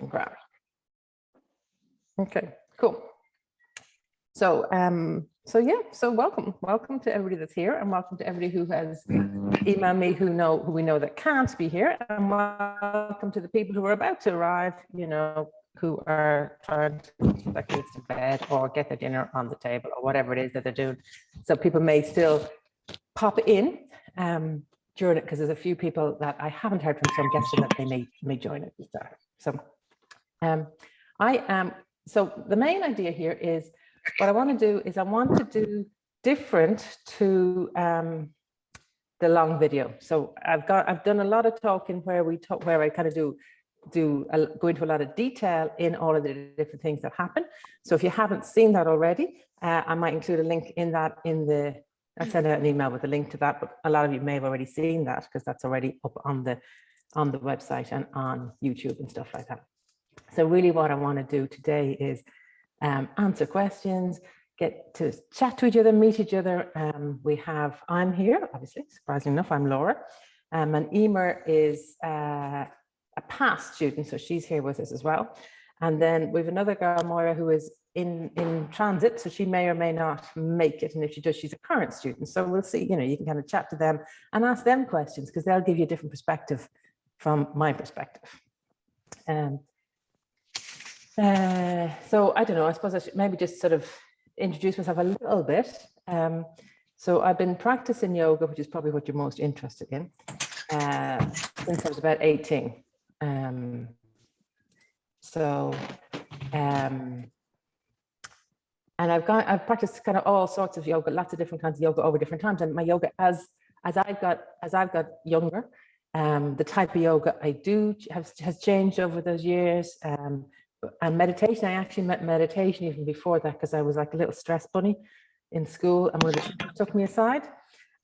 Great. Okay, cool. So, so welcome to everybody that's here, and welcome to everybody who has emailed me, who we know that can't be here, and welcome to the people who are about to arrive, who are trying to put their kids to bed or get their dinner on the table or whatever it is that they're doing. So people may still pop in during it, because there's a few people that I haven't heard from, so I'm guessing that they may join at the start. So so the main idea here is, what I want to do is I want to do different to the long video. So I've done a lot of talking where I kind of go into a lot of detail in all of the different things that happen. So if you haven't seen that already, I might include a link in that I'll send out an email with a link to that, but a lot of you may have already seen that because that's already up on the website and on YouTube and stuff like that. So really what I want to do today is answer questions, get to chat to each other, meet each other. I'm here, obviously, surprisingly enough, I'm Laura. And Emer is a past student, so she's here with us as well. And then we have another girl, Moira, who is in transit, so she may or may not make it. And if she does, she's a current student. So we'll see, you can kind of chat to them and ask them questions, because they'll give you a different perspective from my perspective. So I don't know, I suppose I should maybe just sort of introduce myself a little bit. So I've been practicing yoga, which is probably what you're most interested in, since I was about 18. And I've practiced kind of all sorts of yoga, lots of different kinds of yoga over different times. And my yoga, as I've got younger, the type of yoga I do has changed over those years. And meditation, I actually met meditation even before that, because I was like a little stress bunny in school, and one of the teachers took me aside,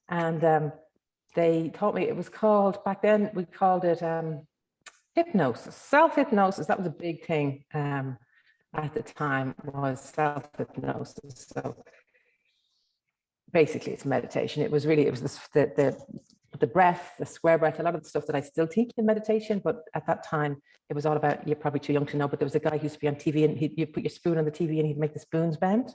and they taught me, it was called, back then we called it hypnosis, self-hypnosis. That was a big thing at the time, was self-hypnosis. So basically it's meditation. It was the breath, the square breath, a lot of the stuff that I still teach in meditation, but at that time it was all about, you're probably too young to know, but there was a guy who used to be on TV, and you'd put your spoon on the TV and he'd make the spoons bend.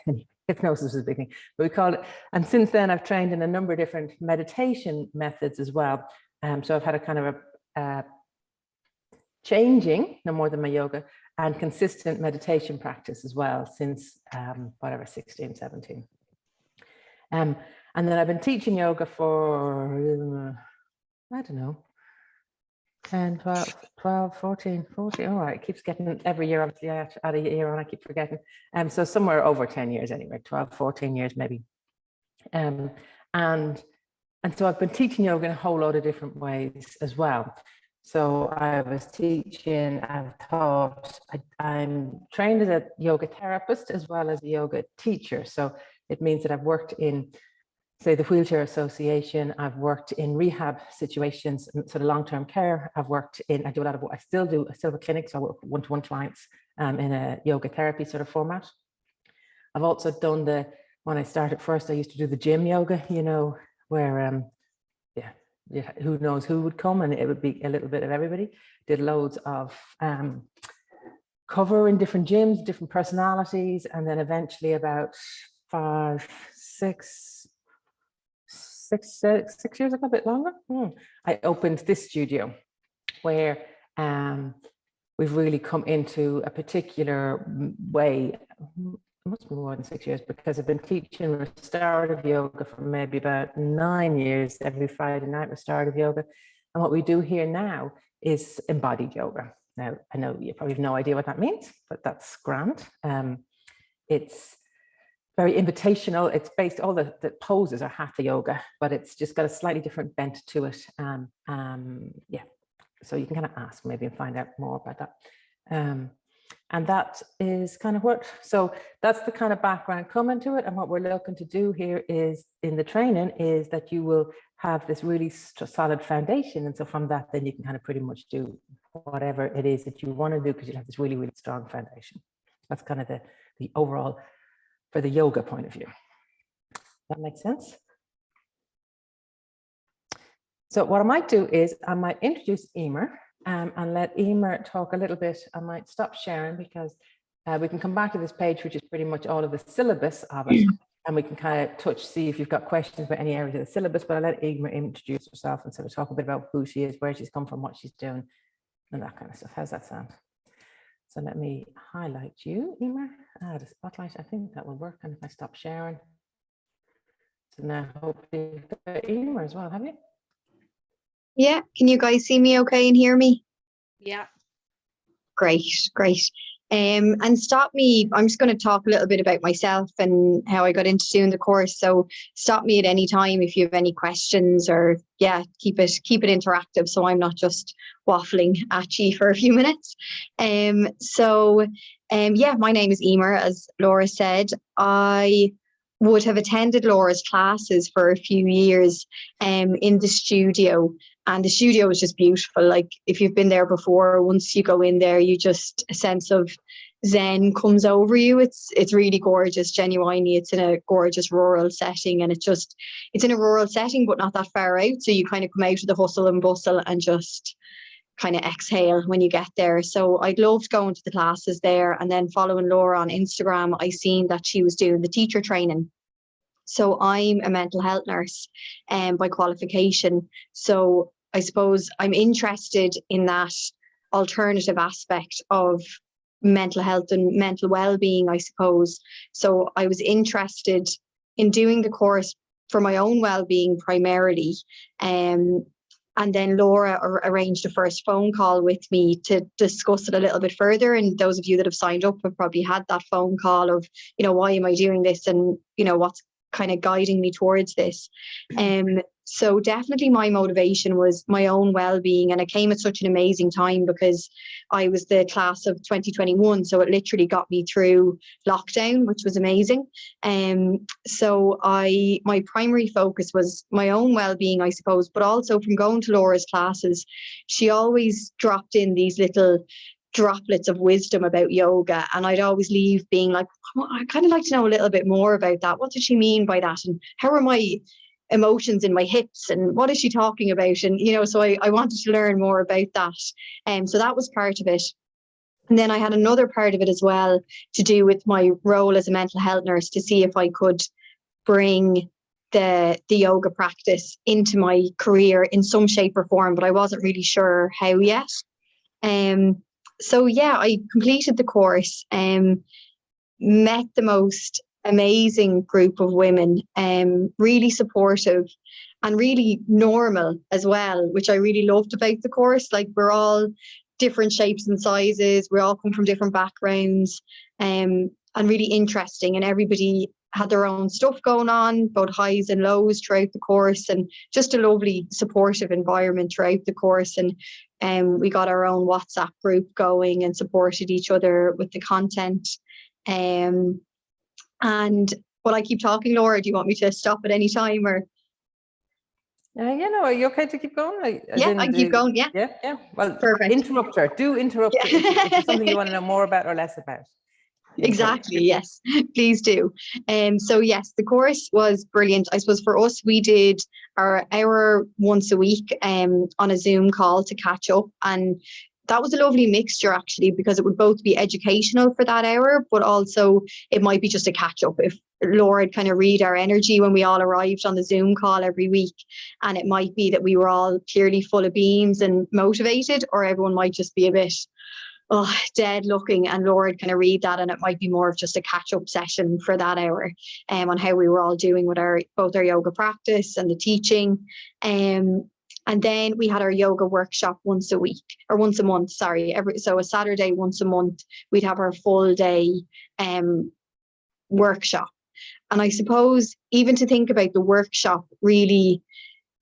And hypnosis was a big thing, but we called it. And since then I've trained in a number of different meditation methods as well. So I've had a kind of a changing, no more than my yoga, and consistent meditation practice as well since whatever, 16, 17. And then I've been teaching yoga for, I don't know, 10, 12, 14. All right, it keeps getting, every year, obviously I add a year on, I keep forgetting. So somewhere over 10 years anyway, 12, 14 years maybe. And so I've been teaching yoga in a whole lot of different ways as well. So I was teaching, I've taught, I'm trained as a yoga therapist as well as a yoga teacher. So it means that I've worked in, say, the Wheelchair Association. I've worked in rehab situations, sort of long-term care. I've worked in, I still have a clinic, so I work with one-to-one clients in a yoga therapy sort of format. I've also done when I started first, I used to do the gym yoga, where, who knows who would come, and it would be a little bit of everybody. Did loads of cover in different gyms, different personalities, and then eventually about 6 years ago, a bit longer, I opened this studio where we've really come into a particular way. It must be more than 6 years, because I've been teaching restorative yoga for maybe about 9 years, every Friday night, restorative yoga. And what we do here now is embodied yoga. Now, I know you probably have no idea what that means, but that's grand. It's very invitational. It's based, all the poses are hatha yoga, but it's just got a slightly different bent to it. So you can kind of ask maybe and find out more about that. And that is kind of so that's the kind of background coming to it. And what we're looking to do here is, in the training, is that you will have this really solid foundation. And so from that, then you can kind of pretty much do whatever it is that you want to do, because you'll have this really, really strong foundation. That's kind of the overall, for the yoga point of view. That makes sense? So what I might do is I might introduce Emer and let Emer talk a little bit. I might stop sharing because we can come back to this page, which is pretty much all of the syllabus of it. And we can kind of see if you've got questions about any areas of the syllabus, but I'll let Emer introduce herself and sort of talk a bit about who she is, where she's come from, what she's doing, and that kind of stuff. How's that sound? So let me highlight you, Emer. The spotlight, I think that will work. And if I stop sharing. So now hopefully you've got Emer as well, have you? Yeah, can you guys see me okay and hear me? Yeah. Great. And stop me, I'm just going to talk a little bit about myself and how I got into doing the course. So stop me at any time if you have any questions, or keep it interactive so I'm not just waffling at you for a few minutes. My name is Emer, as Laura said. I would have attended Laura's classes for a few years in the studio. And the studio is just beautiful. Like, if you've been there before, once you go in there, you just, a sense of zen comes over you. It's really gorgeous, genuinely. It's in a gorgeous rural setting, and it's in a rural setting, but not that far out. So you kind of come out of the hustle and bustle and just kind of exhale when you get there. So I'd loved going to the classes there. And then following Laura on Instagram, I seen that she was doing the teacher training. So I'm a mental health nurse by qualification. So I suppose I'm interested in that alternative aspect of mental health and mental well-being, I suppose. So I was interested in doing the course for my own well-being primarily. And then Laura arranged a first phone call with me to discuss it a little bit further. And those of you that have signed up have probably had that phone call of, why am I doing this? And, what's kind of guiding me towards this. So definitely my motivation was my own well-being, and it came at such an amazing time because I was the class of 2021, so it literally got me through lockdown, which was amazing. So my primary focus was my own well-being, I suppose, but also from going to Laura's classes, she always dropped in these little droplets of wisdom about yoga, and I'd always leave being like, I kind of like to know a little bit more about that. What did she mean by that? And how are my emotions in my hips? And what is she talking about? And, so I wanted to learn more about that. So that was part of it. And then I had another part of it as well to do with my role as a mental health nurse, to see if I could bring the yoga practice into my career in some shape or form, but I wasn't really sure how yet. I completed the course, met the most amazing group of women, really supportive and really normal as well, which I really loved about the course. Like, we're all different shapes and sizes, we all come from different backgrounds, and really interesting, and everybody had their own stuff going on, both highs and lows throughout the course, and just a lovely supportive environment throughout the course. And we got our own WhatsApp group going and supported each other with the content. And will I keep talking, Laura? Do you want me to stop at any time, or? Are you okay to keep going? I can keep going. Yeah. Well, perfect. Interrupt her. Do interrupt her if it's something you want to know more about or less about. Exactly. Yes, please do. So yes, the course was brilliant. I suppose for us, we did our hour once a week on a Zoom call to catch up, and that was a lovely mixture actually, because it would both be educational for that hour, but also it might be just a catch up if Laura would kind of read our energy when we all arrived on the Zoom call every week, and it might be that we were all clearly full of beans and motivated, or everyone might just be a bit dead looking, and Laura would kind of read that, and it might be more of just a catch-up session for that hour on how we were all doing with both our yoga practice and the teaching. And then we had our yoga workshop once a month, so a Saturday once a month we'd have our full day workshop. And I suppose even to think about the workshop really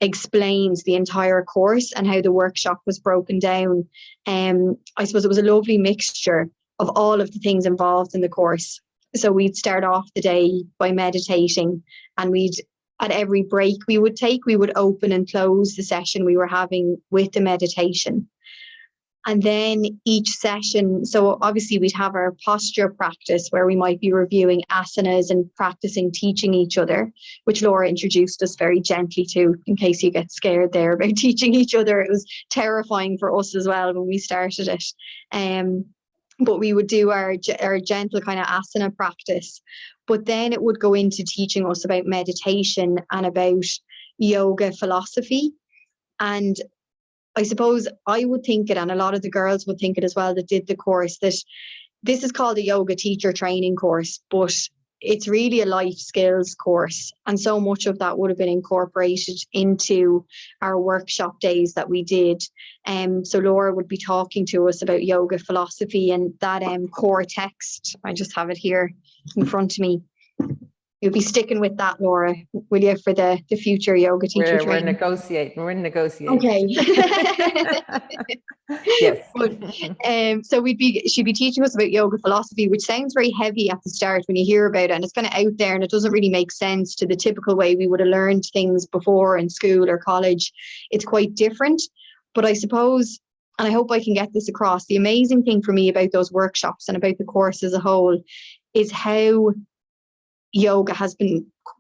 explains the entire course and how the workshop was broken down. I suppose it was a lovely mixture of all of the things involved in the course. So we'd start off the day by meditating, and at every break we would open and close the session we were having with the meditation. And then each session, so obviously we'd have our posture practice where we might be reviewing asanas and practicing teaching each other, which Laura introduced us very gently to, in case you get scared there about teaching each other. It was terrifying for us as well when we started it. But we would do our gentle kind of asana practice. But then it would go into teaching us about meditation and about yoga philosophy. And I suppose I would think it, and a lot of the girls would think it as well that did the course, that this is called a yoga teacher training course, but it's really a life skills course. And so much of that would have been incorporated into our workshop days that we did. So Laura would be talking to us about yoga philosophy, and that core text, I just have it here in front of me. You'll be sticking with that, Laura, will you, for the future yoga teacher training? We're negotiating. We're in negotiation. Okay. Yes. But, so she'd be teaching us about yoga philosophy, which sounds very heavy at the start when you hear about it, and it's kind of out there and it doesn't really make sense to the typical way we would have learned things before in school or college. It's quite different. But I suppose, and I hope I can get this across, the amazing thing for me about those workshops and about the course as a whole is how yoga has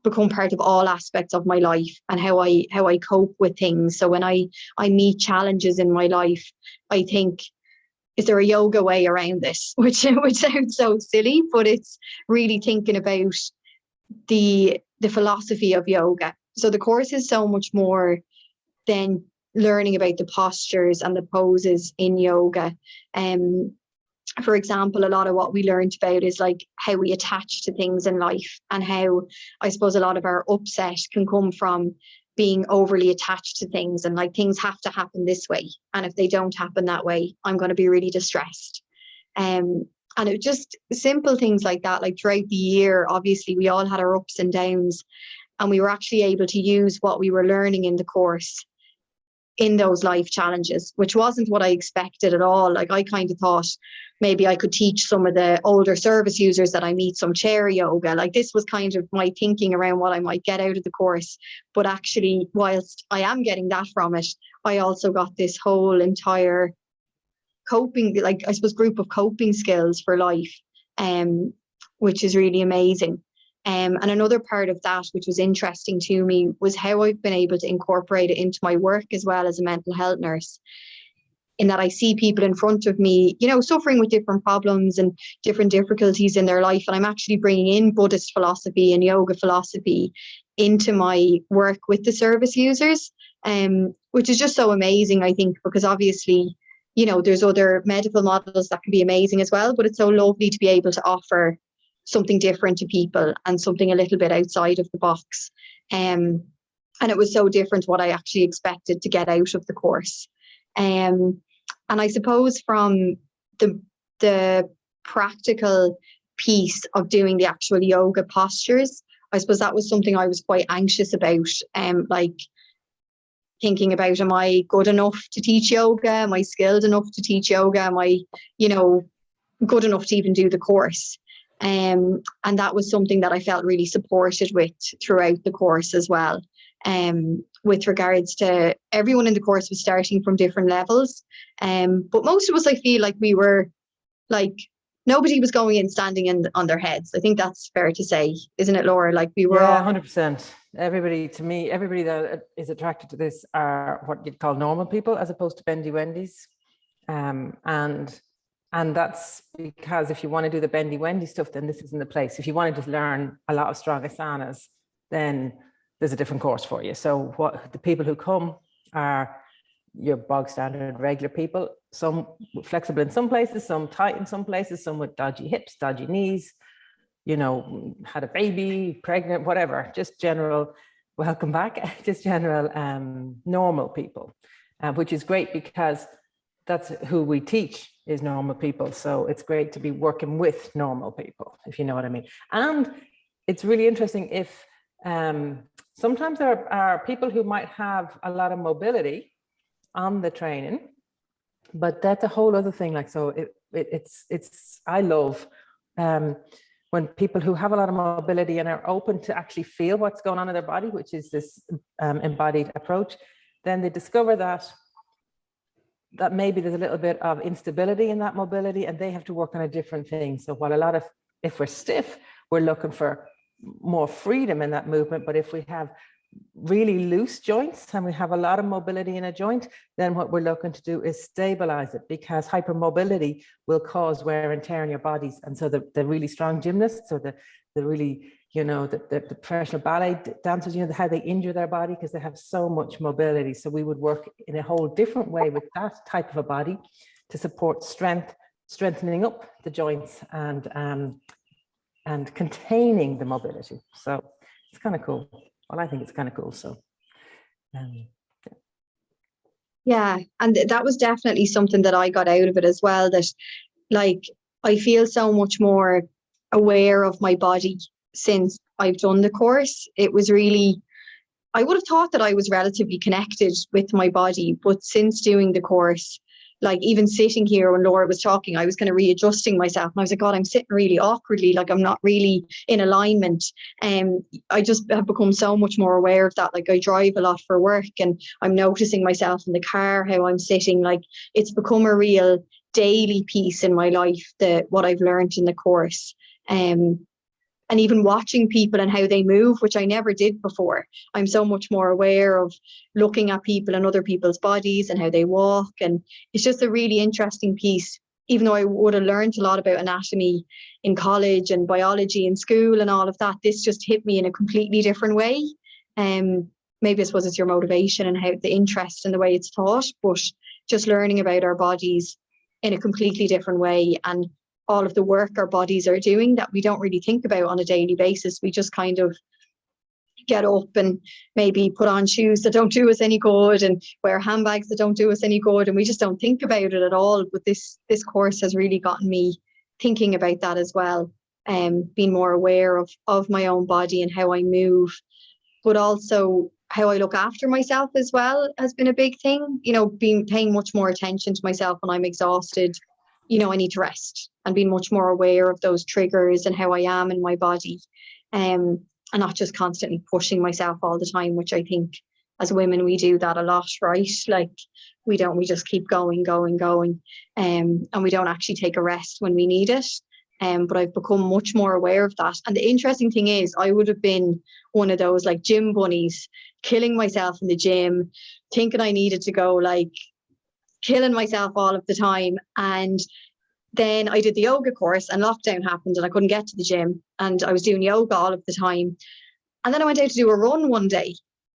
become part of all aspects of my life and how I cope with things. So when I meet challenges in my life, I think, is there a yoga way around this? Which sounds so silly, but it's really thinking about the philosophy of yoga. So the course is so much more than learning about the postures and the poses in yoga. For example, a lot of what we learned about is like how we attach to things in life, and how I suppose a lot of our upset can come from being overly attached to things, and like things have to happen this way, and if they don't happen that way, I'm going to be really distressed. And it just simple things like that. Like throughout the year, obviously we all had our ups and downs, and we were actually able to use what we were learning in the course in those life challenges, which wasn't what I expected at all. Like I kind of thought maybe I could teach some of the older service users that I meet some chair yoga. Like this was kind of my thinking around what I might get out of the course. But actually, whilst I am getting that from it, I also got this whole entire coping, like I suppose, group of coping skills for life, which is really amazing. And another part of that, which was interesting to me, was how I've been able to incorporate it into my work as well as a mental health nurse, in that I see people in front of me, you know, suffering with different problems and different difficulties in their life. And I'm actually bringing in Buddhist philosophy and yoga philosophy into my work with the service users, which is just so amazing, I think, because obviously, you know, there's other medical models that can be amazing as well, but it's so lovely to be able to offer something different to people and something a little bit outside of the box. And it was so different what I actually expected to get out of the course. And I suppose from the practical piece of doing the actual yoga postures, I suppose that was something I was quite anxious about. Like thinking about, am I good enough to teach yoga? Am I skilled enough to teach yoga? Am I, you know, good enough to even do the course? And that was something that I felt really supported with throughout the course as well. With regards to everyone in the course was starting from different levels. But most of us, I feel like we were like, nobody was going in standing on their heads. I think that's fair to say, isn't it, Laura? Like we were all 100%. Everybody, to me, everybody that is attracted to this are what you'd call normal people as opposed to bendy wendies. And that's because if you want to do the bendy wendy stuff, then this isn't the place. If you wanted to learn a lot of strong asanas, then there's a different course for you. So what the people who come are your bog standard regular people, some flexible in some places, some tight in some places, some with dodgy hips, dodgy knees, you know, had a baby, pregnant, whatever, just general, welcome back, just general normal people, which is great because that's who we teach, is normal people. So it's great to be working with normal people, if you know what I mean. And it's really interesting if sometimes there are people who might have a lot of mobility on the training, but that's a whole other thing. Like, so it's I love when people who have a lot of mobility and are open to actually feel what's going on in their body, which is this embodied approach, then they discover that that maybe there's a little bit of instability in that mobility, and they have to work on a different thing. So while a lot of, if we're stiff, we're looking for more freedom in that movement. But if we have really loose joints and we have a lot of mobility in a joint, then what we're looking to do is stabilize it, because hypermobility will cause wear and tear in your bodies. And so the really strong gymnasts, or the really, you know, the professional ballet dancers, you know, how they injure their body because they have so much mobility. So we would work in a whole different way with that type of a body to support strength, strengthening up the joints, and containing the mobility. So it's kind of cool. Well, I think it's kind of cool. So yeah, and that was definitely something that I got out of it as well, that like I feel so much more aware of my body since I've done the course. It was really, I would have thought that I was relatively connected with my body, but since doing the course, like even sitting here when Laura was talking, I was kind of readjusting myself, and I was like, God, I'm sitting really awkwardly, like I'm not really in alignment. And I just have become so much more aware of that. Like I drive a lot for work, and I'm noticing myself in the car, how I'm sitting. Like it's become a real daily piece in my life, what I've learned in the course. And even watching people and how they move, which I never did before. I'm so much more aware of looking at people and other people's bodies and how they walk. And it's just a really interesting piece, even though I would have learned a lot about anatomy in college and biology in school and all of that. This just hit me in a completely different way. Maybe I suppose it's your motivation and how the interest in the way it's taught, but just learning about our bodies in a completely different way, and all of the work our bodies are doing that we don't really think about on a daily basis. We just kind of get up and maybe put on shoes that don't do us any good and wear handbags that don't do us any good, and we just don't think about it at all. But this course has really gotten me thinking about that as well, and being more aware of my own body and how I move, but also how I look after myself as well has been a big thing. You know, paying much more attention to myself when I'm exhausted. You know, I need to rest, and being much more aware of those triggers and how I am in my body, and not just constantly pushing myself all the time, which I think as women, we do that a lot, right? Like we just keep going, and we don't actually take a rest when we need it. But I've become much more aware of that. And the interesting thing is, I would have been one of those like gym bunnies, killing myself in the gym, thinking I needed to go, like killing myself all of the time. And then I did the yoga course, and lockdown happened and I couldn't get to the gym, and I was doing yoga all of the time. And then I went out to do a run one day,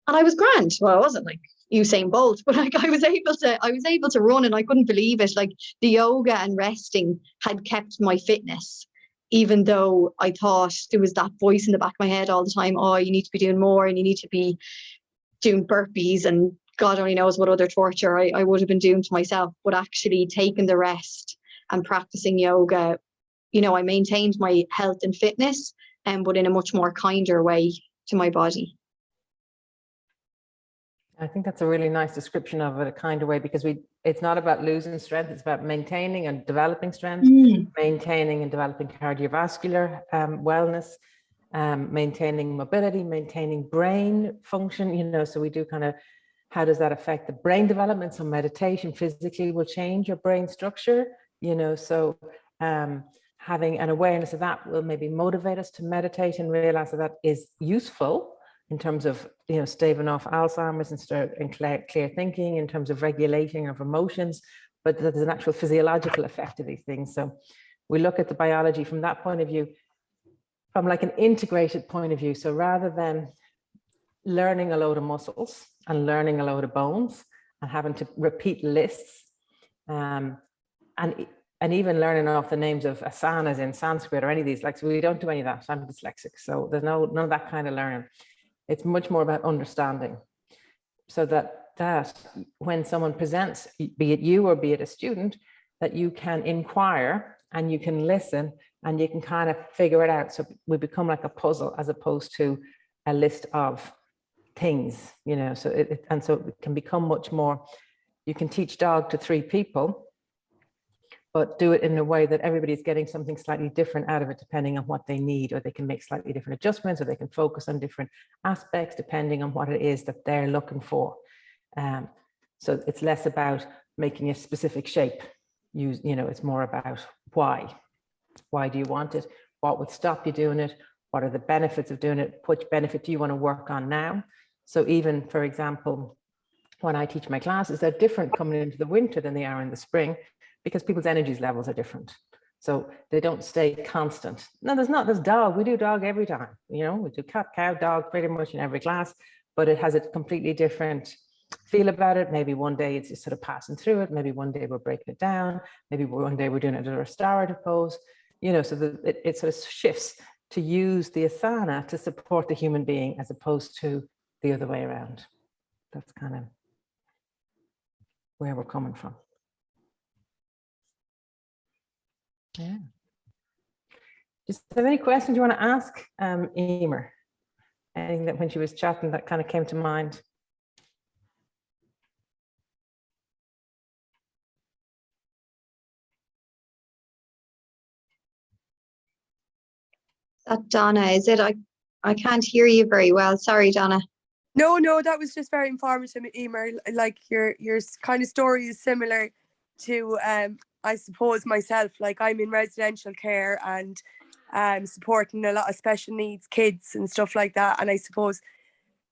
and I was grand. Well, I wasn't like Usain Bolt, but like I was able to run, and I couldn't believe it. Like the yoga and resting had kept my fitness, even though I thought there was that voice in the back of my head all the time, oh, you need to be doing more, and you need to be doing burpees, and God only knows what other torture I would have been doing to myself. But actually taking the rest and practicing yoga, you know, I maintained my health and fitness, but in a much more kinder way to my body. I think that's a really nice description of it, a kinder way, because it's not about losing strength, it's about maintaining and developing strength, maintaining and developing cardiovascular wellness, maintaining mobility, maintaining brain function, you know. So we do kind of, how does that affect the brain development? So meditation physically will change your brain structure, you know. So having an awareness of that will maybe motivate us to meditate and realize that is useful in terms of, you know, staving off Alzheimer's and clear thinking, in terms of regulating of emotions, but there's an actual physiological effect of these things. So we look at the biology from that point of view, from like an integrated point of view. So rather than learning a load of muscles and learning a load of bones and having to repeat lists, and even learning off the names of asanas in Sanskrit or any of these, like, so we don't do any of that. I'm dyslexic, so there's none of that kind of learning. It's much more about understanding, so that when someone presents, be it you or be it a student, that you can inquire and you can listen and you can kind of figure it out. So we become like a puzzle as opposed to a list of things, you know. So it can become much more. You can teach dog to 3 people, but do it in a way that everybody's getting something slightly different out of it, depending on what they need, or they can make slightly different adjustments, or they can focus on different aspects depending on what it is that they're looking for. So it's less about making a specific shape. It's more about why. Why do you want it? What would stop you doing it? What are the benefits of doing it? Which benefit do you want to work on now? So even, for example, when I teach my classes, they're different coming into the winter than they are in the spring, because people's energies levels are different. So they don't stay constant. No, there's dog. We do dog every time. We do cat, cow, dog pretty much in every class, but it has a completely different feel about it. Maybe one day it's just sort of passing through it. Maybe one day we're breaking it down. Maybe one day we're doing it in a restorative pose, so it sort of shifts to use the asana to support the human being as opposed to the other way around. That's kind of where we're coming from. Yeah. Just have any questions you want to ask Emer? Anything that when she was chatting that kind of came to mind? That Donna, is it? I can't hear you very well. Sorry, Donna. No, that was just very informative, Emer. Like your kind of story is similar to I suppose myself. Like I'm in residential care and supporting a lot of special needs kids and stuff like that. And I suppose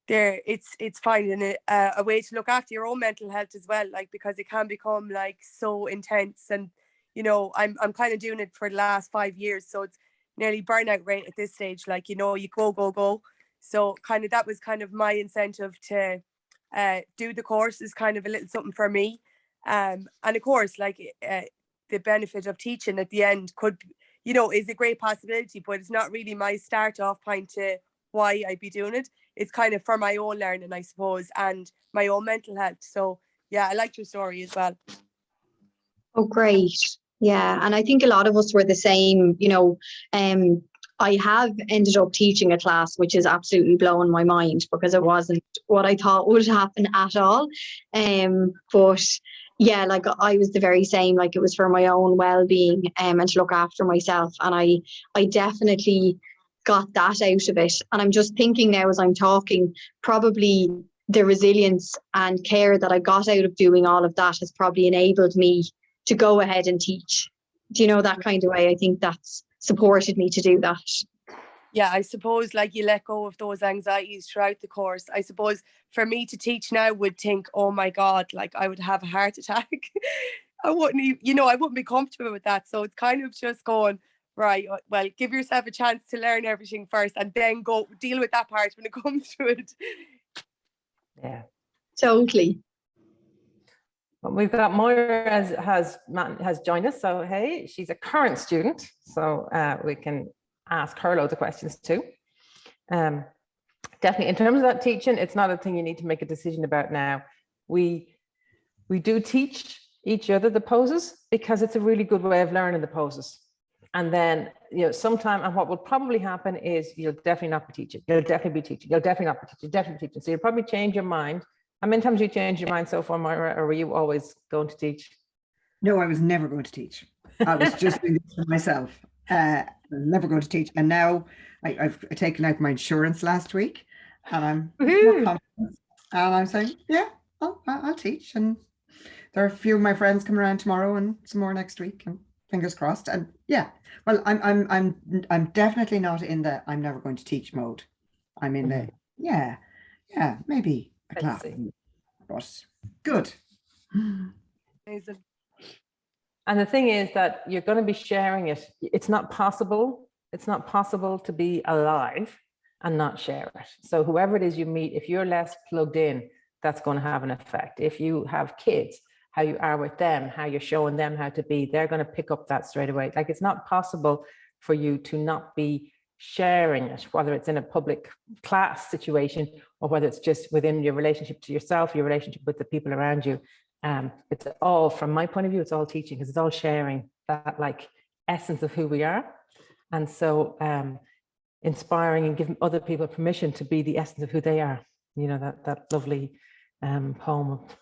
it's finding a way to look after your own mental health as well, like because it can become like so intense. And I'm kind of doing it for the last 5 years, so it's nearly burnout rate at this stage. Like you go. So that was kind of my incentive to do the course, is kind of a little something for me. And of course, like the benefit of teaching at the end could, is a great possibility, but it's not really my start off point to why I'd be doing it. It's kind of for my own learning, I suppose, and my own mental health. So yeah, I liked your story as well. Oh, great. Yeah. And I think a lot of us were the same, I have ended up teaching a class, which is absolutely blowing my mind because it wasn't what I thought would happen at all. But yeah, like I was the very same, like it was for my own well-being and to look after myself. And I definitely got that out of it. And I'm just thinking now as I'm talking, probably the resilience and care that I got out of doing all of that has probably enabled me to go ahead and teach. Do you know, that kind of way? I think that's supported me to do that. Yeah, I suppose like you let go of those anxieties throughout the course. I suppose for me to teach now would think, oh my God, like I would have a heart attack. I wouldn't even, I wouldn't be comfortable with that. So it's kind of just going, right, well, give yourself a chance to learn everything first and then go deal with that part when it comes to it. Yeah. Totally. Well, we've got Moira has joined us. So, hey, she's a current student. So we can ask her loads of questions too. Definitely in terms of that teaching, it's not a thing you need to make a decision about now. We do teach each other the poses because it's a really good way of learning the poses. And then, sometime, and what will probably happen is you'll definitely not be teaching. You'll definitely be teaching. You'll definitely not be teaching. Definitely teaching. So you'll probably change your mind. How many times you changed your mind so far, Moira, or were you always going to teach? No, I was never going to teach. I was just doing this for myself. Never going to teach. And now I've taken out my insurance last week, and I'm more confident. And I'm saying, yeah, I'll teach. And there are a few of my friends coming around tomorrow, and some more next week. And fingers crossed. And yeah, well, I'm definitely not in the I'm never going to teach mode. I'm in the yeah, maybe a class, but good. Amazing. And the thing is that you're going to be sharing it. It's not possible. It's not possible to be alive and not share it. So whoever it is you meet, if you're less plugged in, that's going to have an effect. If you have kids, how you are with them, how you're showing them how to be, they're going to pick up that straight away. Like it's not possible for you to not be sharing it, whether it's in a public class situation or whether it's just within your relationship to yourself, your relationship with the people around you. It's all, from my point of view, it's all teaching because it's all sharing that like essence of who we are. And so inspiring and giving other people permission to be the essence of who they are. That lovely poem of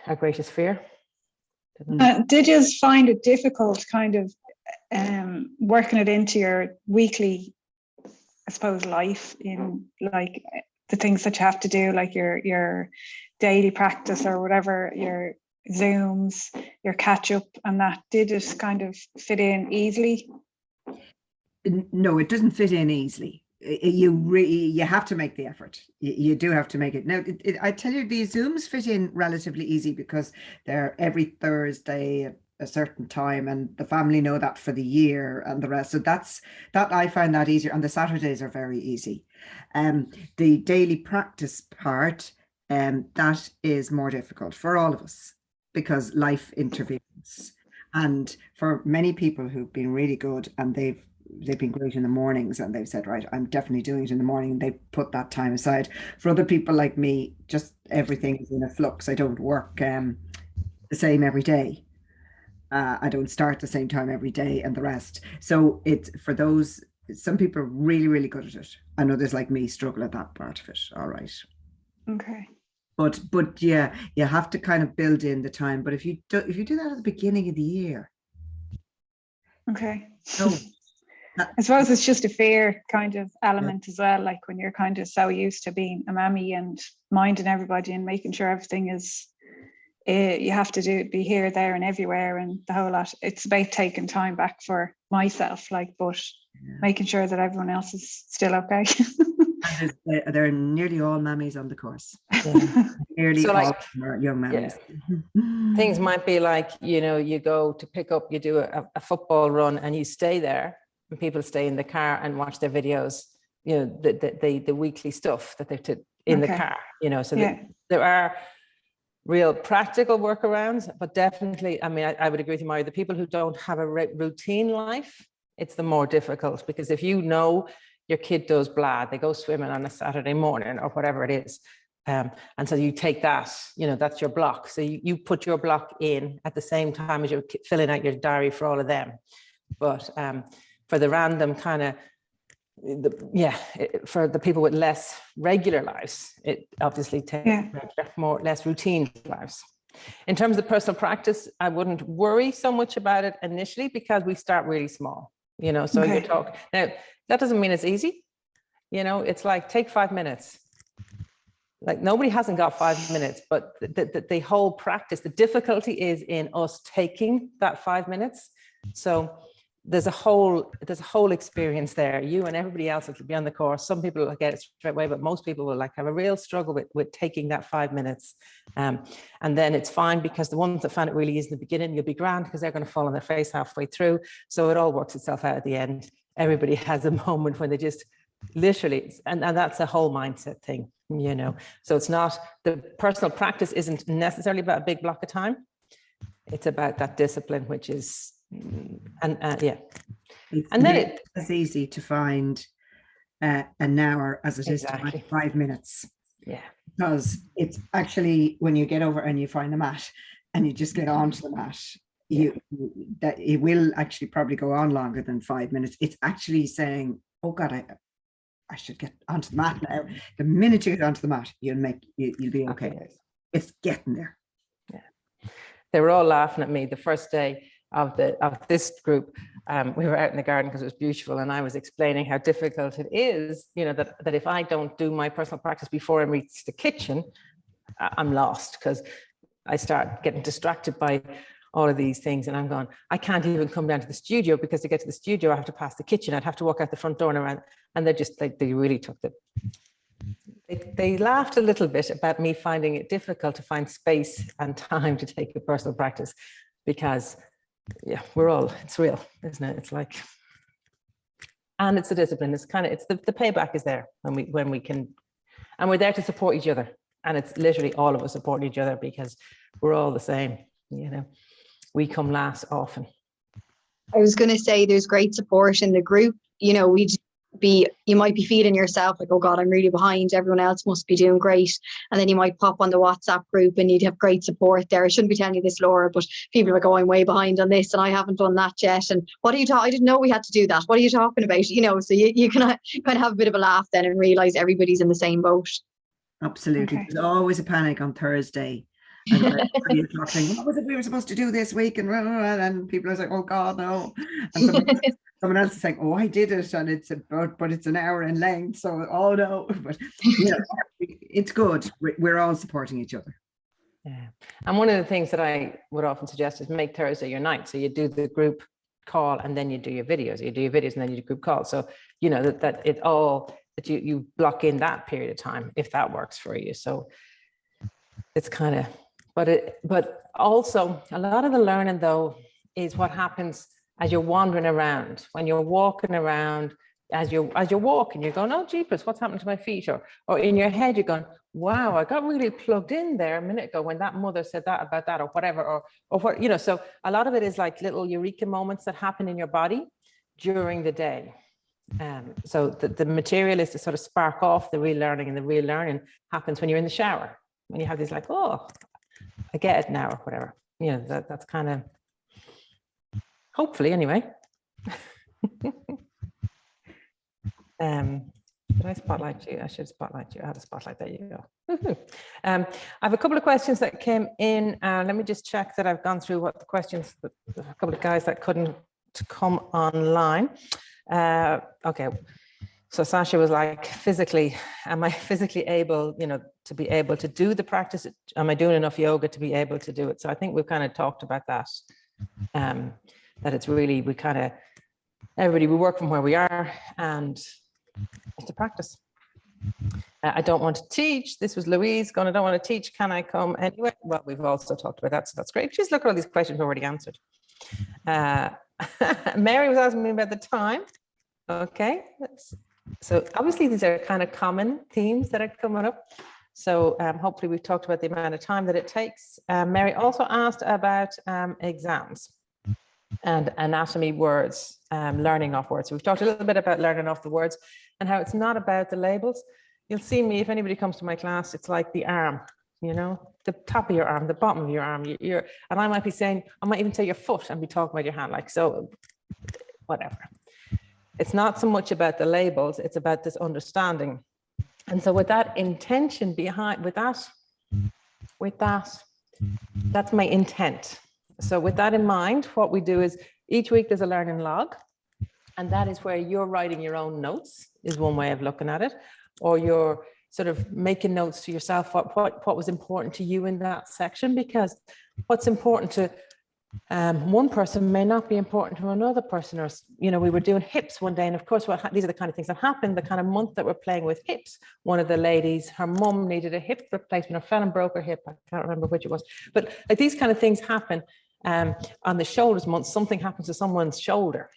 Our Greatest Fear. Did you find it difficult kind of working it into your weekly, I suppose, life in like the things that you have to do, like your daily practice or whatever, your Zooms, your catch up, and that, did it kind of fit in easily? No, it doesn't fit in easily. You have to make the effort. You do have to make it. Now, I tell you, these Zooms fit in relatively easy because they're every Thursday at a certain time, and the family know that for the year and the rest. So that I find that easier, and the Saturdays are very easy. The daily practice part, that is more difficult for all of us because life intervenes. And for many people who've been really good and they've been great in the mornings and they've said, right, I'm definitely doing it in the morning, and they put that time aside. For other people like me, just everything is in a flux. I don't work the same every day. I don't start the same time every day and the rest. So it's for those, some people are really, really good at it. I know others like me struggle at that part of it. All right. Okay. But yeah, you have to kind of build in the time. But if you do that at the beginning of the year. Okay. No. I suppose it's just a fear kind of element as well, like when you're kind of so used to being a mammy and minding everybody and making sure everything is, you have to be here, there and everywhere and the whole lot. It's about taking time back for myself, like, but making sure that everyone else is still okay. And there are nearly all mammies on the course. Nearly So, all like, young mammies. Things might be like, you go to pick up, you do a football run and you stay there, and people stay in the car and watch their videos, the weekly stuff that they've in the car, so there are real practical workarounds, but definitely, I mean, I would agree with you, Mary, the people who don't have a routine life, it's the more difficult, because if you know your kid does blah, they go swimming on a Saturday morning or whatever it is, and so you take that, that's your block. So you put your block in at the same time as you're filling out your diary for all of them. But for the random kind of, for the people with less regular lives, it obviously takes less routine lives. In terms of personal practice, I wouldn't worry so much about it initially because we start really small, so you're talking. Now, that doesn't mean it's easy. It's like, take 5 minutes. Like, nobody hasn't got 5 minutes, but the whole practice, the difficulty is in us taking that 5 minutes. So there's a whole experience there. You and everybody else will be on the course. Some people will get it straight away, but most people will have a real struggle with taking that 5 minutes. And then it's fine, because the ones that find it really easy in the beginning, you'll be grand because they're going to fall on their face halfway through. So it all works itself out at the end. Everybody has a moment when they just literally, and that's a whole mindset thing, So it's not, the personal practice isn't necessarily about a big block of time. It's about that discipline, which is, and then it's easy to find an hour as it is to find 5 minutes. Yeah, because it's actually, when you get over and you find the mat and you just get onto the mat, that it will actually probably go on longer than 5 minutes. It's actually saying, oh God, I should get onto the mat now. The minute you get onto the mat, you'll be okay. It's getting there. Yeah, they were all laughing at me the first day of this group. We were out in the garden because it was beautiful, and I was explaining how difficult it is, that if I don't do my personal practice before I reach the kitchen, I'm lost, because I start getting distracted by all of these things, and I'm going, I can't even come down to the studio, because to get to the studio I have to pass the kitchen. I'd have to walk out the front door and around, and they're just like, they really took they laughed a little bit about me finding it difficult to find space and time to take a personal practice, because it's real, isn't it? It's like, and it's a discipline. It's kind of, it's the payback is there when we can, and we're there to support each other. And it's literally all of us supporting each other, because we're all the same, we come last often. I was going to say, there's great support in the group. You might be feeling yourself like, oh God, I'm really behind. Everyone else must be doing great. And then you might pop on the WhatsApp group and you'd have great support there. I shouldn't be telling you this, Laura, but people are going way behind on this and I haven't done that yet. And what are you talking? I didn't know we had to do that. What are you talking about? So you can kind of have a bit of a laugh then and realize everybody's in the same boat. Absolutely. Okay. There's always a panic on Thursday. And saying, what was it we were supposed to do this week? And people are like, oh God, no. And someone else is saying, oh, I did it, and but it's an hour in length, so oh no. But it's good. We're all supporting each other. Yeah. And one of the things that I would often suggest is make Thursday your night. So you do the group call and then you do your videos. You do your videos and then you do group calls. So, you know, that it all, that you block in that period of time, if that works for you. So it's kind of, but also a lot of the learning though is what happens as you're wandering around, when you're walking around, as you're walking, you're going, oh, jeepers, what's happened to my feet? Or in your head, you're going, wow, I got really plugged in there a minute ago when that mother said that about that, or whatever, or what, you know. So a lot of it is like little eureka moments that happen in your body during the day. So the material is to sort of spark off the relearning, and the relearning happens when you're in the shower, when you have these like, oh, I get it now, or whatever. You know, that's kind of, hopefully anyway. Did I spotlight you? I should spotlight you. I had a spotlight. There you go. I have a couple of questions that came in. Let me just check that I've gone through what the questions, a couple of guys that couldn't come online. Okay. So Sasha was like, physically, am I physically able, you know, to be able to do the practice? Am I doing enough yoga to be able to do it? So I think we've kind of talked about that, that it's really, we kind of, everybody, we work from where we are, and it's a practice. I don't want to teach. This was Louise going, I don't want to teach. Can I come anyway? Well, we've also talked about that, so that's great. Just look at all these questions already answered. Mary was asking me about the time. Okay, so obviously these are kind of common themes that are coming up. So hopefully we've talked about the amount of time that it takes. Mary also asked about exams and anatomy words, learning off words. So we've talked a little bit about learning off the words and how it's not about the labels. You'll see me, if anybody comes to my class, it's like the arm, you know, the top of your arm, the bottom of your arm, and I might be saying, I might even say your foot and be talking about your hand, like, so whatever. It's not so much about the labels, it's about this understanding. And so with that intention behind, that's my intent. So with that in mind, what we do is each week there's a learning log, and that is where you're writing your own notes, is one way of looking at it, or you're sort of making notes to yourself, what was important to you in that section, because what's important to one person may not be important to another person. Or, you know, we were doing hips one day, and of course these are the kind of things that happen. The kind of month that we're playing with hips, one of the ladies, her mum needed a hip replacement, or fell and broke her hip, I can't remember which it was, but like these kind of things happen. On the shoulders month, something happens to someone's shoulder,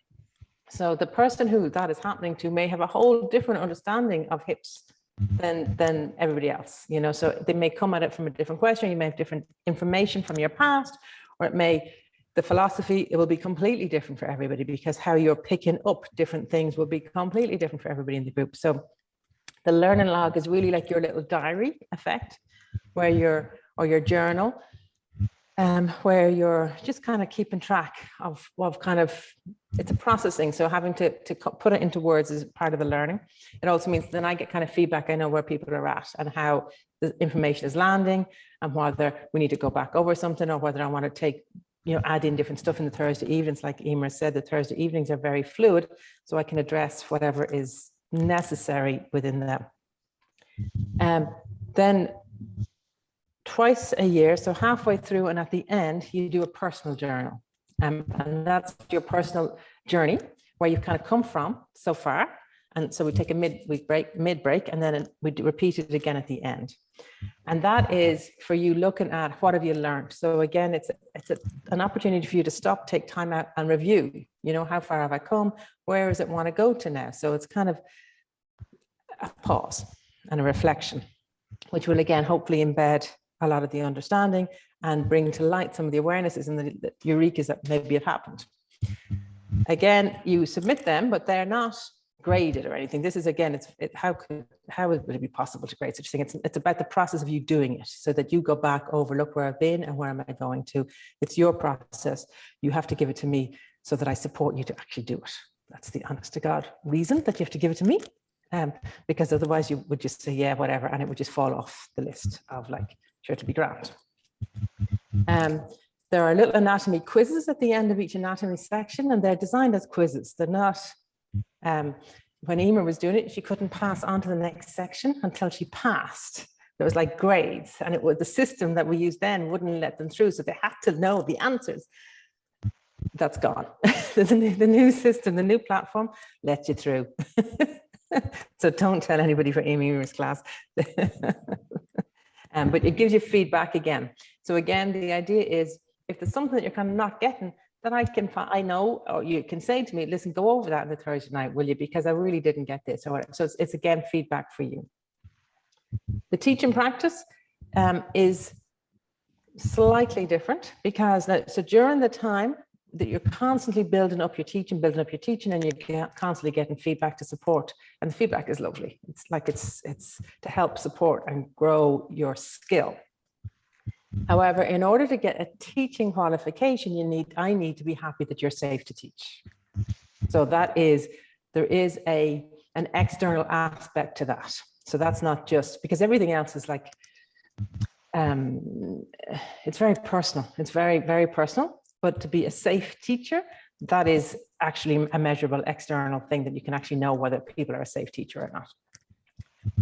so the person who that is happening to may have a whole different understanding of hips than everybody else, you know. So they may come at it from a different question, you may have different information from your past, or it may, the philosophy, it will be completely different for everybody, because how you're picking up different things will be completely different for everybody in the group. So the learning log is really like your little diary effect, where your journal, where you're just kind of keeping track of kind of, it's a processing. So having to put it into words is part of the learning. It also means then I get kind of feedback. I know where people are at and how the information is landing, and whether we need to go back over something, or whether I want to take, you know, add in different stuff in the Thursday evenings. Like Emer said, the Thursday evenings are very fluid, so I can address whatever is necessary within them. Then twice a year, so halfway through and at the end, you do a personal journal. And that's your personal journey, where you've kind of come from so far. And so we take a mid break, and then we repeat it again at the end. And that is for you looking at what have you learned. So again, it's an opportunity for you to stop, take time out and review, you know, how far have I come? Where does it want to go to now? So it's kind of a pause and a reflection, which will again, hopefully embed a lot of the understanding and bring to light some of the awarenesses and the eurekas that maybe have happened. Again, you submit them, but they're not graded or anything. This is, again, how would it be possible to grade such a thing? It's about the process of you doing it, so that you go back over, look where I've been and where am I going to. It's your process. You have to give it to me so that I support you to actually do it. That's the honest to God reason that you have to give it to me, because otherwise you would just say, yeah, whatever, and it would just fall off the list of like, sure to be grand. There are little anatomy quizzes at the end of each anatomy section, and they're designed as quizzes. They're not, when Emer was doing it, she couldn't pass on to the next section until she passed It was like grades, and it was the system that we used then wouldn't let them through. So they had to know the answers. That's gone. The new system, the new platform lets you through. So don't tell anybody for Amy Moore's class. But it gives you feedback again. So again, the idea is if there's something that you're kind of not getting, then I know, or you can say to me, listen, go over that on the Thursday night, will you? Because I really didn't get this. Or so it's again, feedback for you. The teaching practice is slightly different because so during the time that you're constantly building up your teaching, and you're constantly getting feedback to support. And the feedback is lovely. It's like it's to help support and grow your skill. However, in order to get a teaching qualification, I need to be happy that you're safe to teach. So there is an external aspect to that. So that's not just because everything else is like, it's very personal. It's very, very personal. But to be a safe teacher, that is actually a measurable external thing that you can actually know whether people are a safe teacher or not.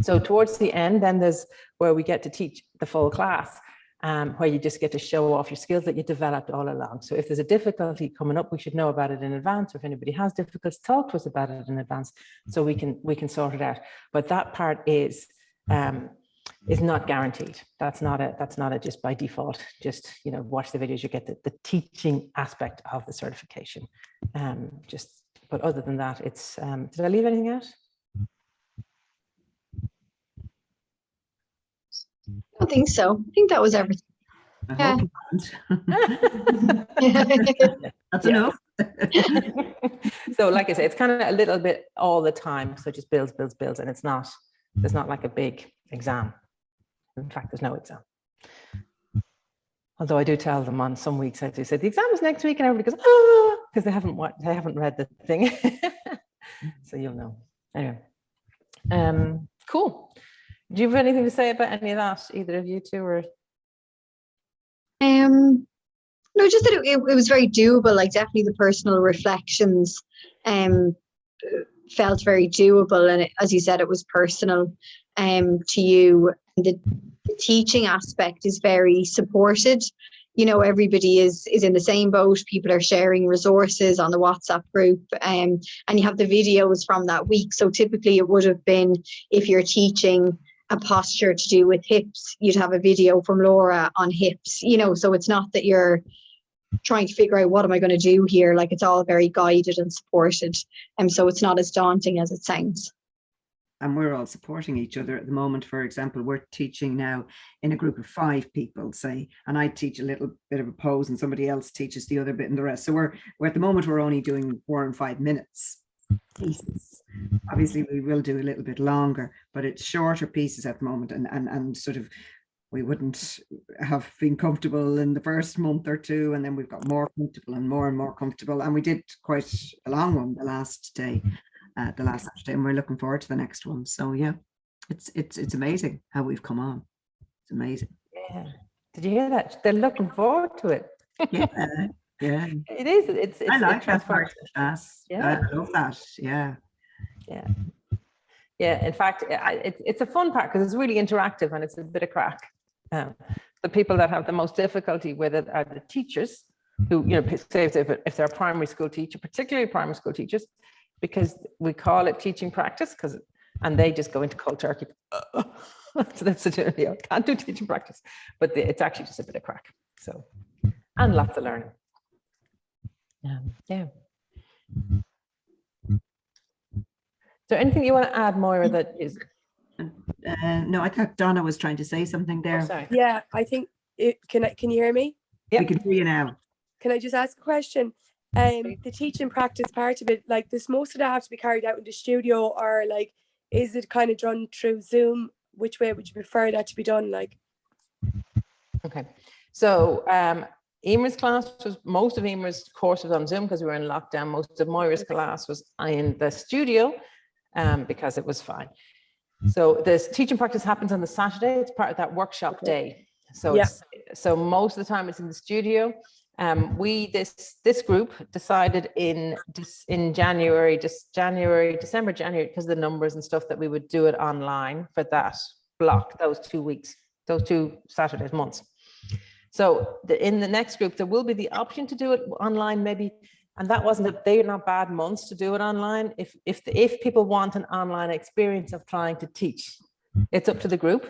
So towards the end, then there's where we get to teach the full class, where you just get to show off your skills that you developed all along. So if there's a difficulty coming up, we should know about it in advance. Or if anybody has difficulties, talk to us about it in advance so we can sort it out. But that part is not guaranteed. That's not a just by default, just, watch the videos, you get the teaching aspect of the certification. But other than that, it's, did I leave anything out? I don't think so. I think that was everything. I hope you haven't. That's enough. So like I say, it's kind of a little bit all the time. So it just builds, and there's not like a big exam. In fact, there's no exam. Although I do tell them on some weeks, I do say the exam is next week, and everybody goes, oh, because they haven't read the thing. So you'll know. Anyway, cool. Do you have anything to say about any of that, either of you two, or? No, just that it was very doable. Like definitely the personal reflections felt very doable, and as you said, it was personal to you. The teaching aspect is very supported. Everybody is in the same boat. People are sharing resources on the WhatsApp group, and you have the videos from that week. So typically it would have been, if you're teaching a posture to do with hips, you'd have a video from Laura on hips, so it's not that you're trying to figure out what am I going to do here. Like, it's all very guided and supported, and so it's not as daunting as it sounds. And we're all supporting each other at the moment. For example, we're teaching now in a group of 5 people, say, and I teach a little bit of a pose and somebody else teaches the other bit and the rest. So we're at the moment, we're only doing 4 and 5 minutes pieces. Obviously we will do a little bit longer, but it's shorter pieces at the moment, and sort of, we wouldn't have been comfortable in the first month or 2, and then we've got more comfortable and more comfortable, and we did quite a long one the last day, the last Saturday, and we're looking forward to the next one. So yeah, it's amazing how we've come on. It's amazing. Yeah, did you hear that? They're looking forward to it. Yeah. Yeah, it is. It's I like that part of the class. Yeah, I love that. Yeah. In fact, it's a fun part because it's really interactive and it's a bit of crack. The people that have the most difficulty with it are the teachers who, say if they're a primary school teacher, particularly primary school teachers, because we call it teaching practice, and they just go into cold turkey. So that's can't do teaching practice, but it's actually just a bit of crack. So, and lots of learning. Yeah. Is there anything you want to add, Moira, that is? No, I thought Donna was trying to say something there. Oh, sorry. Yeah, I think can you hear me? Yeah, we can hear you now. Can I just ask a question? The teaching practice part of it, like, does most of that have to be carried out in the studio, or like, is it kind of done through Zoom? Which way would you prefer that to be done? Like, okay, so Emer's class most of Emer's course was on Zoom because we were in lockdown. Most of Moira's class was in the studio because it was fine. So this teaching practice happens on the Saturday. It's part of that workshop day. So so most of the time it's in the studio. This group decided in December, January, because of the numbers and stuff, that we would do it online for that block, those 2 weeks, those 2 Saturdays, months. So in the next group, there will be the option to do it online, maybe. And that they're not bad months to do it online. If people want an online experience of trying to teach, it's up to the group.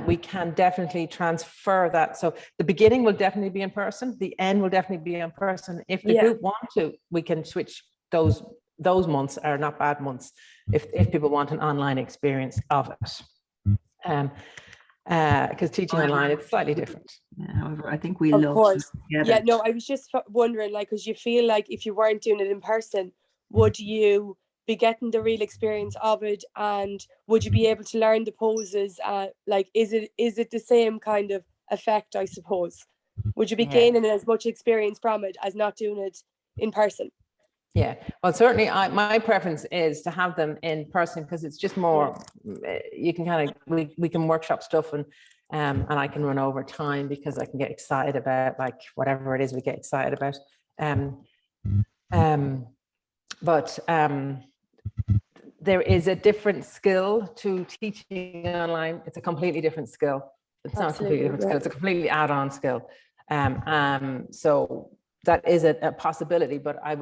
We can definitely transfer that. So the beginning will definitely be in person. The end will definitely be in person. If the group want to, we can switch those months are not bad months if people want an online experience of it. Because teaching online, it's slightly different. However, I think we Of love course. together. Yeah, no, I was just wondering, like, because you feel like if you weren't doing it in person, would you be getting the real experience of it, and would you be able to learn the poses? Like, is it the same kind of effect, I suppose? Would you be gaining as much experience from it as not doing it in person? Yeah, well, certainly my preference is to have them in person, because it's just more, you can kind of, we can workshop stuff, and I can run over time because I can get excited about like whatever it is we get excited about. But there is a different skill to teaching online. It's a completely different skill. It's not a completely different skill. It's a completely add-on skill. So that is a possibility, but I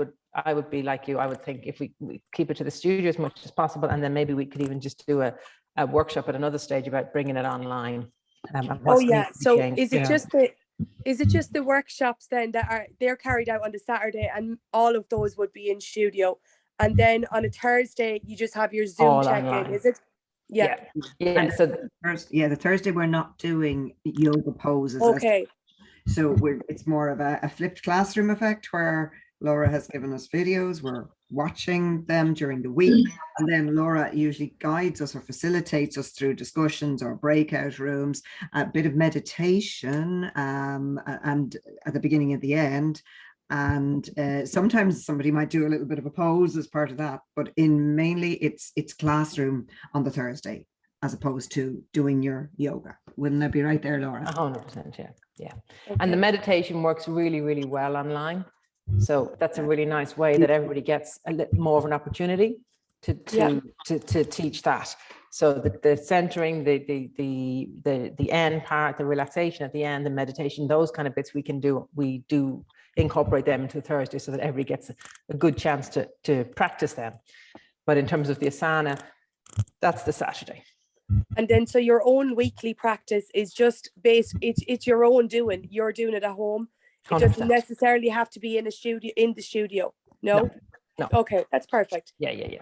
would be like you. I would think if we keep it to the studio as much as possible, and then maybe we could even just do a workshop at another stage about bringing it online. Oh yeah. So is it just the workshops then that they're carried out on the Saturday, and all of those would be in studio, and then on a Thursday you just have your Zoom check-in, is it? Yeah. So the Thursday we're not doing yoga poses. Okay. So it's more of a flipped classroom effect, where Laura has given us videos, we're watching them during the week, and then Laura usually guides us or facilitates us through discussions or breakout rooms, a bit of meditation, and at the beginning and the end. And sometimes somebody might do a little bit of a pose as part of that, but mainly it's classroom on the Thursday, as opposed to doing your yoga. Wouldn't that be right there, Laura? 100%, yeah. Okay. And the meditation works really, really well online. So that's a really nice way that everybody gets a little more of an opportunity to teach that. So the centering, the end part, the relaxation at the end, the meditation, those kind of bits we do incorporate them into Thursday, so that everybody gets a good chance to practice them. But in terms of the asana, that's the Saturday. And then so your own weekly practice is just based, it's your own doing. You're doing it at home. It 100%. Doesn't necessarily have to be in the studio. No. Okay, that's perfect. Yeah.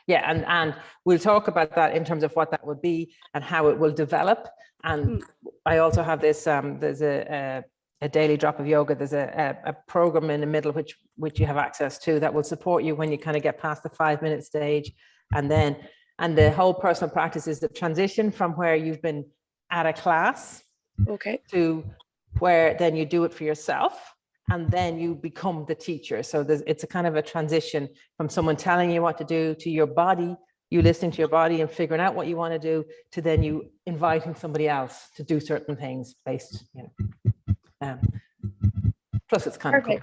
And we'll talk about that in terms of what that would be and how it will develop. And I also have this. There's a daily drop of yoga. There's a program in the middle which you have access to that will support you when you kind of get past the 5-minute stage, and the whole personal practice is the transition from where you've been at a class, to where then you do it for yourself, and then you become the teacher. So it's a kind of a transition from someone telling you what to do, to your body, you listening to your body and figuring out what you want to do, to then you inviting somebody else to do certain things based, plus it's kind of cool.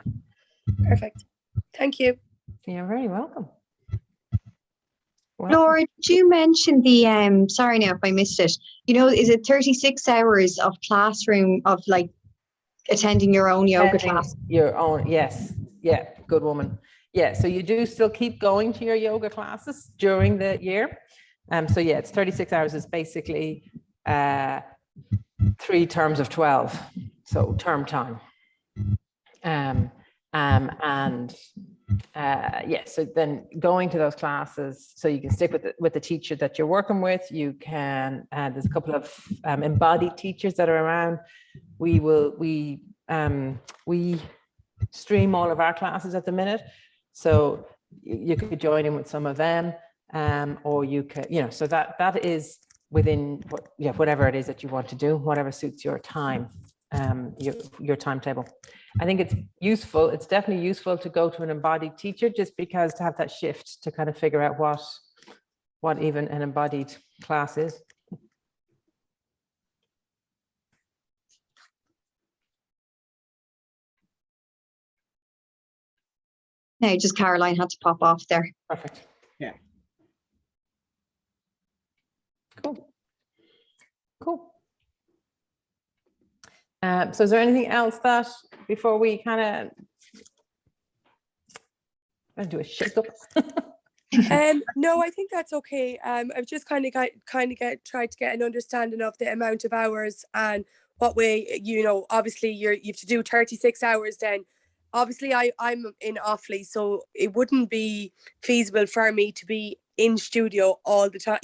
Perfect. Thank you. You're very welcome. Laura, did you mention the, sorry now if I missed it, is it 36 hours of classroom of like attending your own yoga class? Your own, yes. Yeah, good woman. Yeah, so you do still keep going to your yoga classes during the year. So yeah, it's 36 hours is basically 3 terms of 12. So term time. So then going to those classes, so you can stick with the teacher that you're working with. You can, there's a couple of embodied teachers that are around. We stream all of our classes at the minute, so you could join in with some of them, or you could, so that is within whatever it is that you want to do, whatever suits your time, your timetable. I think it's useful. It's definitely useful to go to an embodied teacher, just because to have that shift to kind of figure out what even an embodied class is. No, just Caroline had to pop off there. Perfect. Yeah. Cool. Cool. So is there anything else that before we kind of do a shake up? No, I think that's okay. I've just tried to get an understanding of the amount of hours and what way, obviously you have to do 36 hours then. Obviously I'm in Offaly, so it wouldn't be feasible for me to be in studio all the time,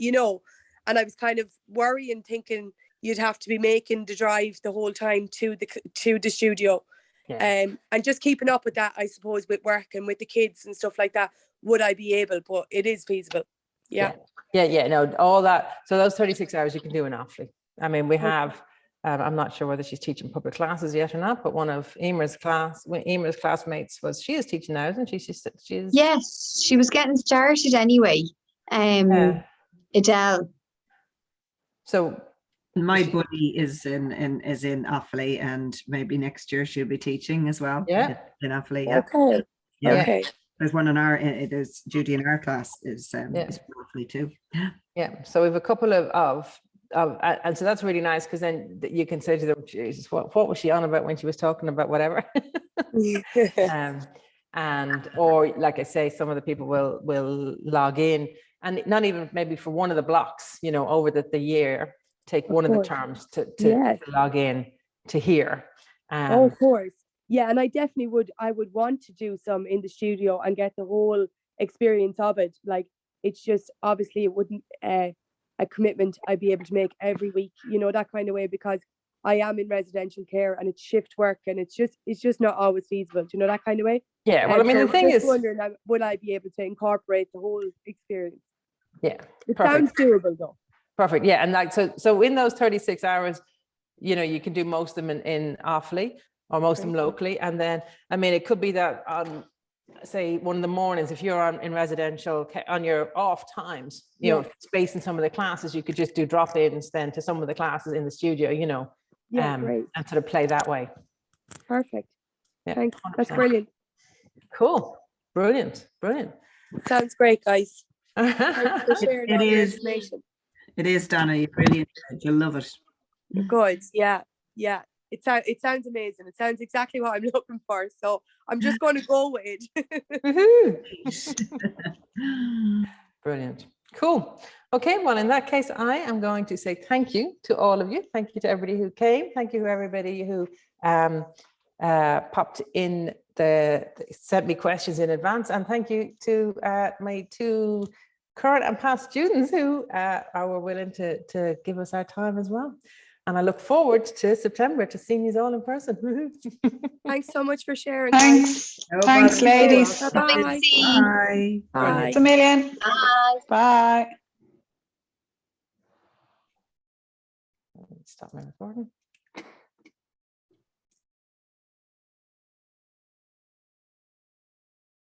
and I was kind of worrying, thinking you'd have to be making the drive the whole time to the studio. Yeah. And just keeping up with that, I suppose, with work and with the kids and stuff like that, would I be able? But it is feasible. Yeah. No, all that. So those 36 hours you can do in Offaly. I mean, we have, I'm not sure whether she's teaching public classes yet or not, but one of Emer's classmates she is teaching now, isn't she? She's Yes, she was getting started anyway. Adele. So my buddy is in Offaly, and maybe next year she'll be teaching as well. Yeah. In Offaly. Yeah. Okay. Yeah. Okay. There's one in there's Judy in our class is from Offaly too. Yeah. So we have a couple of and so that's really nice, because then you can say to them, Jesus, what was she on about when she was talking about whatever? And or like I say, some of the people will log in, and not even maybe for one of the blocks, over the year, take one of the terms to log in to hear. Of course. Yeah, and I would want to do some in the studio and get the whole experience of it. Like, it's just, obviously it wouldn't a commitment I'd be able to make every week, that kind of way, because I am in residential care and it's shift work, and it's just not always feasible, that kind of way. Yeah, well, I mean, the thing is, wondering, would I be able to incorporate the whole experience? Yeah, it sounds doable though. Perfect. Yeah, and like so in those 36 hours, you can do most of them in Offaly, or most of them locally, and then I mean, it could be that on, say, one of the mornings, if you're in residential on your off times, spacing some of the classes, you could just do drop-ins then to some of the classes in the studio, great. and sort of play that way. Perfect. Yeah, thanks. 100%. That's brilliant. Cool. Brilliant. Sounds great, guys. Thanks for sharing all the information. It is, Donna. You really enjoyed. You'll love it. Good. Yeah. It sounds amazing. It sounds exactly what I'm looking for. So I'm just going to go with it. Brilliant. Cool. Okay, well, in that case, I am going to say thank you to all of you. Thank you to everybody who came. Thank you to everybody who popped in, sent me questions in advance. And thank you to my two current and past students who were willing to give us our time as well. And I look forward to September to seeing you all in person. Thanks so much for sharing. Thanks. Thanks, ladies. Bye. Bye. Bye. It's a million. Bye. Bye. Stop my recording.